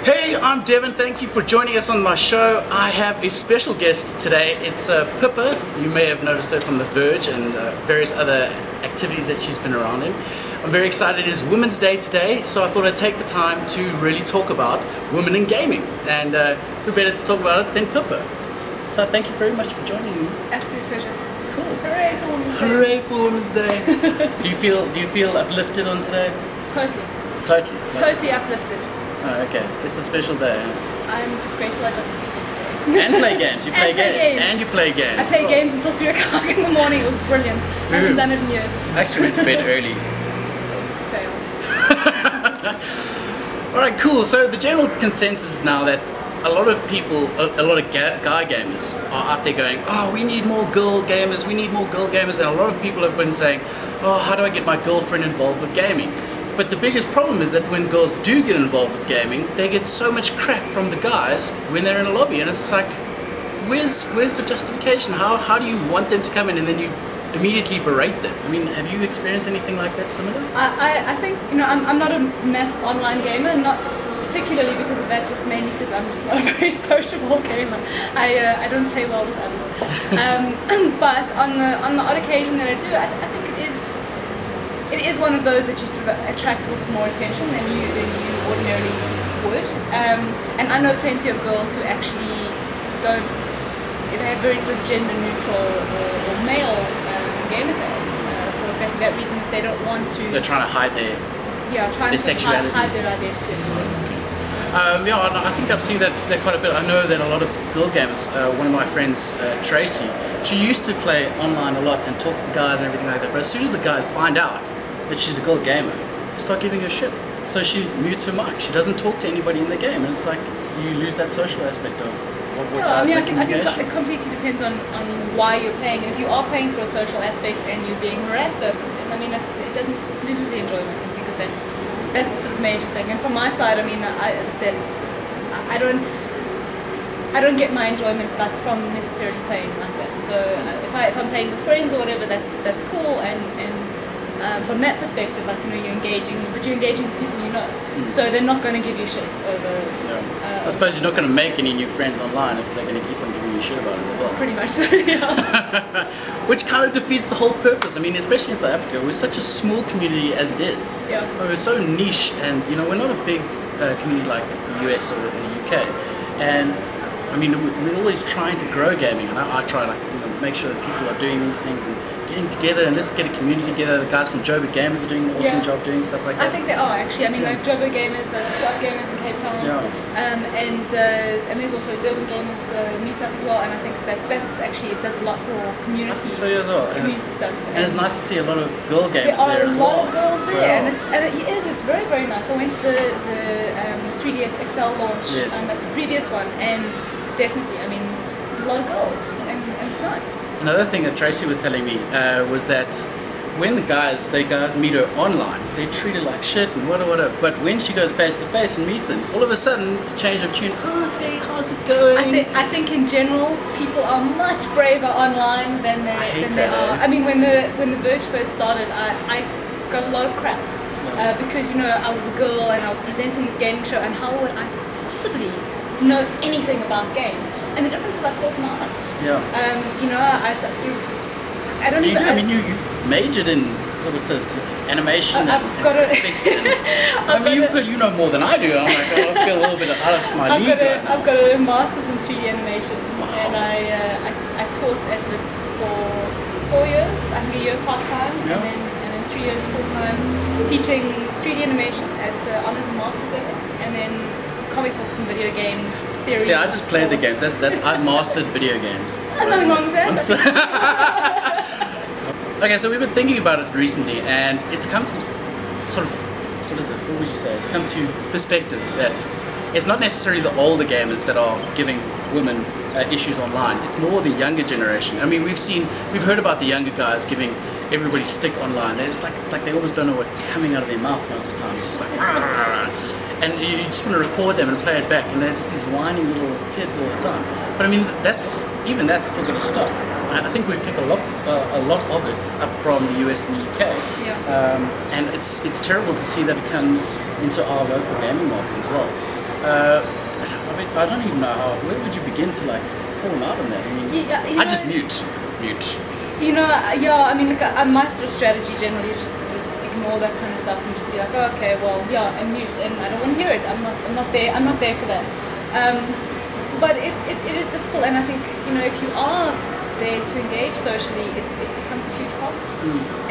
Hey, I'm Devon. Thank you for joining us on my show. I have a special guest today. It's Pippa. You may have noticed her from the Verge and various other activities that she's been around in. I'm very excited. It is Women's Day today, so I thought I'd take the time to really talk about women in gaming. And who better to talk about it than Pippa? So thank you very much for joining me. Absolute pleasure. Cool. Hooray for Women's Day. Hooray for Women's Day. Do you feel uplifted on today? Totally. Totally. Totally uplifted. Oh, okay. It's a special day. I'm just grateful I got to sleep in today. And play games. You play games. And you play games. I play games until 3 o'clock in the morning. It was brilliant. I haven't done it in years. I actually went to bed early. So, fail. Alright, cool. So the general consensus is now that a lot of people, a lot of guy gamers are out there going, oh, we need more girl gamers, we need more girl gamers. And a lot of people have been saying, oh, how do I get my girlfriend involved with gaming? But the biggest problem is that when girls do get involved with gaming, they get so much crap from the guys when they're in a lobby, and it's like, where's the justification? How do you want them to come in and then you immediately berate them? I mean, have you experienced anything like that similar? I think, you know, I'm not a massive online gamer, not particularly because of that, just mainly because I'm just not a very sociable gamer. I don't play well with others. But on the odd occasion that I do, I think it is one of those that you sort of attract a little bit more attention than you ordinarily would. And I know plenty of girls who actually don't, they have very sort of gender neutral or male gamer tags for exactly that reason, that they don't want to. They're trying to hide their sexuality. Hide their identity. Yeah, I think I've seen that quite a bit. I know that a lot of girl gamers, one of my friends, Tracey, she used to play online a lot and talk to the guys and everything like that, but as soon as the guys find out that she's a girl gamer, they start giving her shit. So she mutes her mic. She doesn't talk to anybody in the game, and it's like you lose that social aspect of what guys like in the game. I think it completely depends on why you're playing, and if you are playing for a social aspect and you're being harassed over it, I mean, it loses the enjoyment. I think that's the sort of major thing. And from my side, I mean, as I said, I don't get my enjoyment from necessarily playing like that. So if I'm playing with friends or whatever, that's cool. And from that perspective, like, you know, you're engaging with people you know. So they're not going to give you shit over. Yeah. I suppose you're not going to make any new friends online if they're going to keep on giving you shit about it as well. Pretty much so. Yeah. Which kind of defeats the whole purpose. I mean, especially in South Africa, we're such a small community as it is. Yeah. We're so niche, and you know, we're not a big community like the US or the UK. And I mean, we're always trying to grow gaming, and I try, like, you know, make sure that people are doing these things and getting together, and let's get a community together. The guys from Joburg Gamers are doing an awesome job doing stuff like that. I think they are, actually. I mean, like Joburg Gamers, 2up Gamers in Cape Town, and there's also Devon Gamers meetup as well. And I think that's actually, it does a lot for community. So as well. Community stuff. And it's nice to see a lot of girl gamers there as well. There are a lot of girls there, and it's very, very nice. I went to the 3DS XL launch at the previous one, and definitely, I mean, there's a lot of girls, and it's nice. Another thing that Tracey was telling me was that when the guys meet her online, they treat her like shit and whatever. But when she goes face to face and meets them, all of a sudden it's a change of tune. Oh, hey, how's it going? I think in general, people are much braver online than they are. I mean, when the Verge first started, I got a lot of crap because, you know, I was a girl and I was presenting this gaming show, and how would I possibly know anything about games? And the difference is I called them out. Yeah. You know, I sort of, I don't even. I mean, you majored in animation and fiction. I mean, you know more than I do. I'm like, oh, I feel a little bit out of my league right now. I've got a master's in 3D animation, and I taught at Wits for 4 years. I think a year part-time, and then 3 years full-time, teaching 3D animation at Honours and Masters level, and then comic books and video games theory. See, I just played the games. I've mastered video games. Nothing wrong with that. Okay, so we've been thinking about it recently, and it's come to sort of, what would you say? It's come to perspective that it's not necessarily the older gamers that are giving women issues online. It's more the younger generation. I mean, we've heard about the younger guys giving everybody stick online. It's like they almost don't know what's coming out of their mouth most of the time. It's just like, and you just want to record them and play it back, and they're just these whiny little kids all the time. But I mean, that's still going to stop. I think we pick a lot of it up from the US and the UK, and it's terrible to see that it comes into our local gaming market as well. I mean, I don't even know where would you begin to like call them out on that? I mean, I just mute. You know, yeah. I mean, like, my sort of strategy generally is just to sort of ignore that kind of stuff and just be like, oh, okay, well, yeah, I'm mute and I don't want to hear it. I'm not there for that. But it is difficult, and I think, you know, if you are there to engage socially, it becomes a huge problem.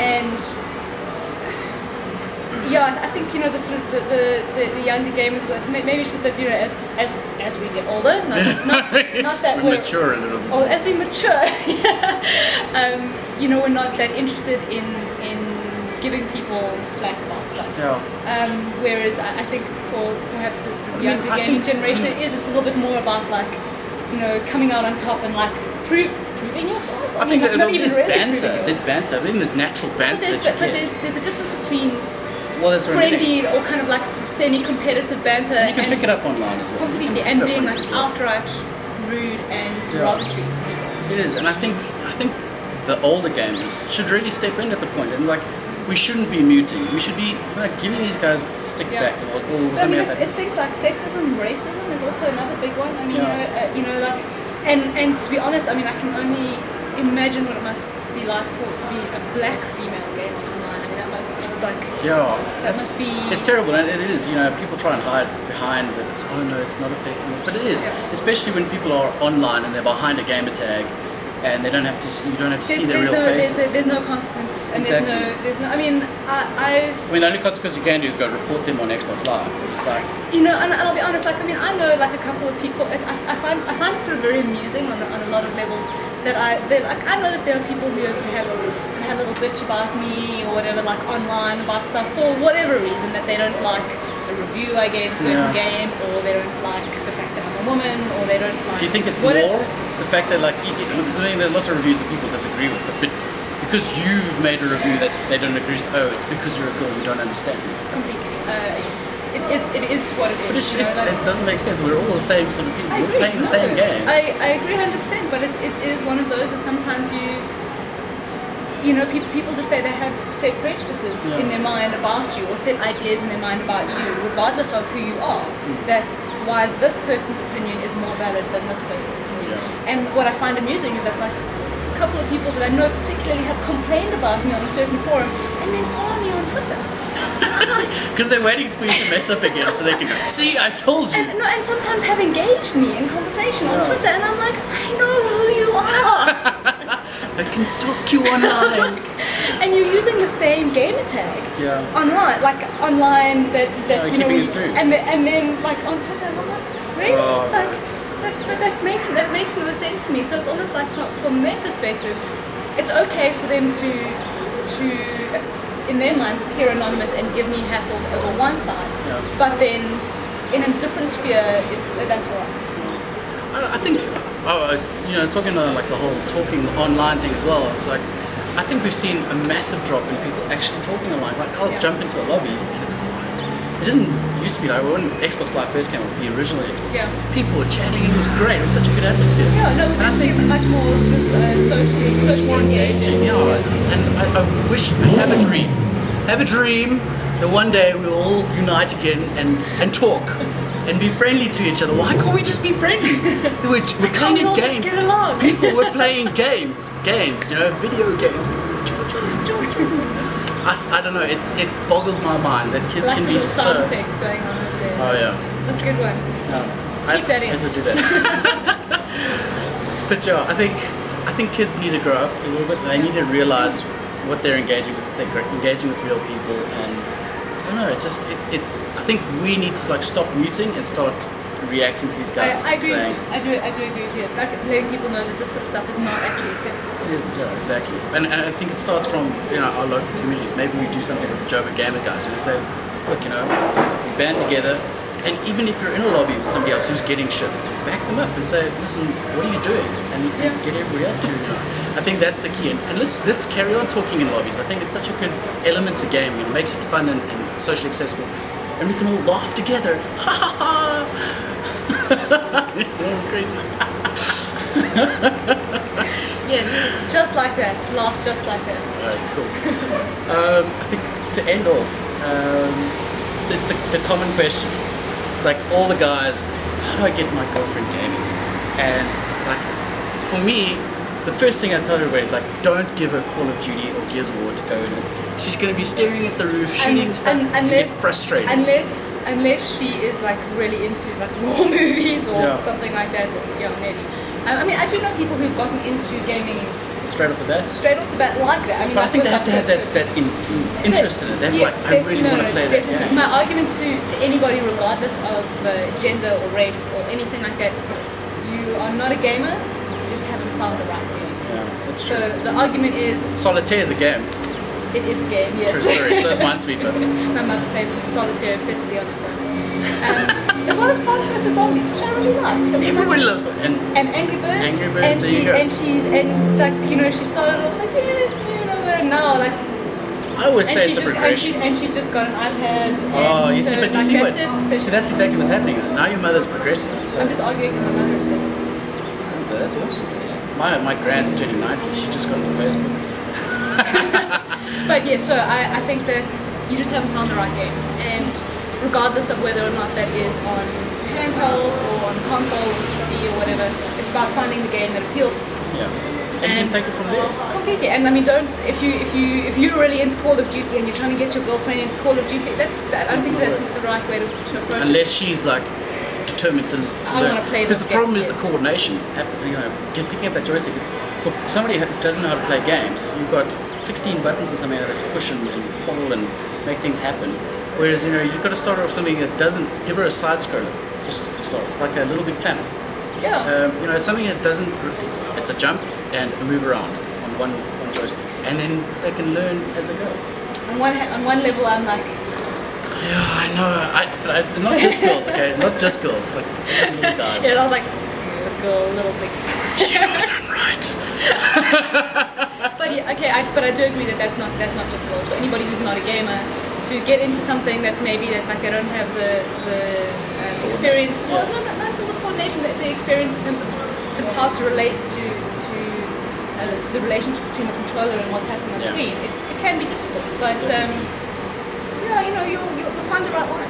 And yeah, I think, you know, the sort of the younger gamers, that maybe it's just that, you know, as we get older, not that we mature a little bit. Or as we mature, you know, we're not that interested in giving people flack about stuff. Yeah. Whereas I think for perhaps this younger gaming generation, it's a little bit more about, like, you know, coming out on top and like proving yourself. I think like, not even there's really banter. There's banter. I mean, there's natural banter. But there's a difference between friendly or kind of like semi-competitive banter. And you can pick it up online as well. Completely, and being like outright rude and derogatory to people. It is, and I think the older gamers should really step in at the point, and like, we shouldn't be muting. We should be like giving these guys stick back or something. I mean, like that. It's things like sexism, racism is also another big one. I mean, you know, like, and to be honest, I mean, I can only imagine what it must be like to be a black female gamer online. I mean, that must must be. It's terrible, and it is. You know, people try and hide behind that. It's not affecting us, but it is. Yeah. Especially when people are online and they're behind a gamer tag, and they don't have to. You don't have to see their real faces. There's no consequences, and exactly. there's no. I mean, I mean, the only consequence you can do is go report them on Xbox Live. But it's like, you know, and I'll be honest. Like, I mean, I know like a couple of people. I find it sort of very amusing on a lot of levels. I know that there are people who have perhaps sort of had a little bitch about me or whatever, like online about stuff for whatever reason, that they don't like a review I gave a certain game, or they don't like the fact that I'm a woman, or they don't like. Do you think it's more the fact that, like, because I mean, there's lots of reviews that people disagree with, but because you've made a review that they don't agree with, it's because you're a girl, you don't understand. Completely. It is what it is. But it doesn't make sense. We're all the same sort of people. We're playing the same game. I agree 100%. But it is one of those that sometimes you know, people just say they have set prejudices in their mind about you, or set ideas in their mind about you, regardless of who you are. That's why this person's opinion is more valid than this person's opinion. And what I find amusing is that, like, a couple of people that I know particularly have complained about me on a certain forum and then follow me on Twitter. Because they're waiting for you to mess up again so they can go, see, I told you. And sometimes have engaged me in conversation on Twitter, and I'm like, I know who you are. I can stalk you online. And you're using the same gamer tag online, like online that you know, and then like on Twitter, and I'm like, really? That makes no sense to me. So it's almost like, from their perspective, it's okay for them to in their minds appear anonymous and give me hassle over one side, but then in a different sphere, that's alright. I think, you know, talking like the whole talking online thing as well, it's like, I think we've seen a massive drop in people actually talking online. Like, I'll jump into a lobby and it's quiet. It didn't used to be like when Xbox Live first came out, the original Xbox. People were chatting and it was great. It was such a good atmosphere. Yeah, no, it was much more sort of socially engaging. Yeah, and I wish, I have a dream that one day we'll all unite again and talk and be friendly to each other. Why can't we just be friendly? We're playing a game. Just get along. People were playing games, you know, video games. I don't know, it boggles my mind that kids like can be so... sound effects going on over there. Oh yeah. That's a good one. Keep that in. I also do that. But yeah, I think kids need to grow up a little bit. They need to realize what they're engaging with. They're engaging with real people, and I don't know, it's just, I think we need to, like, stop muting and start reacting to these guys. I agree with you. I do agree with you. Like, letting people know that this sort of stuff is not actually acceptable. It isn't, yeah, exactly. And I think it starts from, you know, our local communities. Maybe we do something with the Joburg Gamer guys, and say, look, you know, we band together, and even if you're in a lobby with somebody else who's getting shit, back them up and say, listen, what are you doing? And get everybody else to, you know. I think that's the key. And let's carry on talking in lobbies. I think it's such a good element to gaming. It makes it fun and socially accessible. And we can all laugh together. Ha ha ha! I'm crazy. Yes, just like that. Laugh just like that. Alright, cool. I think to end off, it's the common question. It's like all the guys, how do I get my girlfriend gaming? And like, for me, the first thing I tell everybody is like, don't give her Call of Duty or Gears of War to go in it. She's going to be staring at the roof, shooting stuff, and get frustrated. Unless she is like really into like war movies or something like that, yeah, maybe. I mean, I do know people who've gotten into gaming straight off the bat like that. I mean, but I think they have to have that interest in it. They have like, I really want to play that game. My argument to anybody, regardless of gender or race or anything like that, you are not a gamer, you just haven't found the right game. Yeah, that's true. So the argument is... Solitaire is a game. It is a game, yes. True story, so is Minesweeper. My mother played Solitaire obsessively on her phone. As well as Plants vs Zombies, which I really like. Everybody loves it. And Angry Birds. Angry Birds, and like, you know, she started off like, now like... I always say it's a progression. And she's just got an iPad. Oh, you see, but you see what... So that's exactly what's happening. Now your mother's progressing. So. I'm just arguing with my mother is 70. But that's awesome. My grand's turning 90. She just got into Facebook. But yeah, so I think that you just haven't found the right game, and regardless of whether or not that is on handheld or on console or PC or whatever, it's about finding the game that appeals to you. Yeah, and you can take it from there. Completely, and I mean, don't if you're really into Call of Duty and you're trying to get your girlfriend into Call of Duty, I don't think that's the right way to approach it. Unless she's like determined to learn. Because the problem is the coordination. You know, picking up that joystick. It's for somebody who doesn't know how to play games. You've got 16 buttons or something like that to push and pull and make things happen. Whereas you've got to start off something that doesn't give her a side scroller for start. It's like a Little Big Planet. Yeah. Something that doesn't. It's a jump and a move around on one joystick, and then they can learn as they go. On one level, I'm like. Yeah, I know. But not just girls, okay? Not just girls, like little guys. Yeah, I was like, girl, Little Big. She knows I'm right. But yeah, okay, but I do agree that that's not just girls. For anybody who's not a gamer, to get into something that maybe that like they don't have the experience. Well, not in terms of coordination, the experience in terms of how to relate to the relationship between the controller and what's happening on screen. It can be difficult, but. Yeah, you'll find the right one.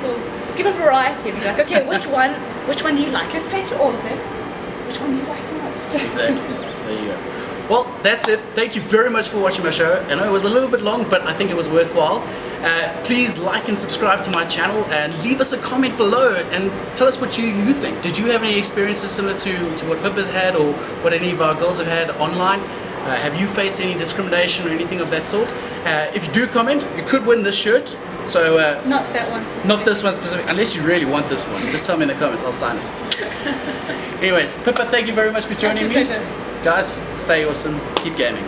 So give a variety and be like, okay, which one do you like? Let's play through all of them. Which one do you like the most? Exactly. There you go. Well, that's it. Thank you very much for watching my show. I know it was a little bit long, but I think it was worthwhile. Please like and subscribe to my channel and leave us a comment below and tell us what you think. Did you have any experiences similar to what Pippa's had or what any of our girls have had online? Have you faced any discrimination or anything of that sort? If you do comment, you could win this shirt. So not that one specific. Not this one specific, unless you really want this one. Just tell me in the comments, I'll sign it. Anyways, Pippa, thank you very much for joining me. Pleasure. Guys, stay awesome, keep gaming.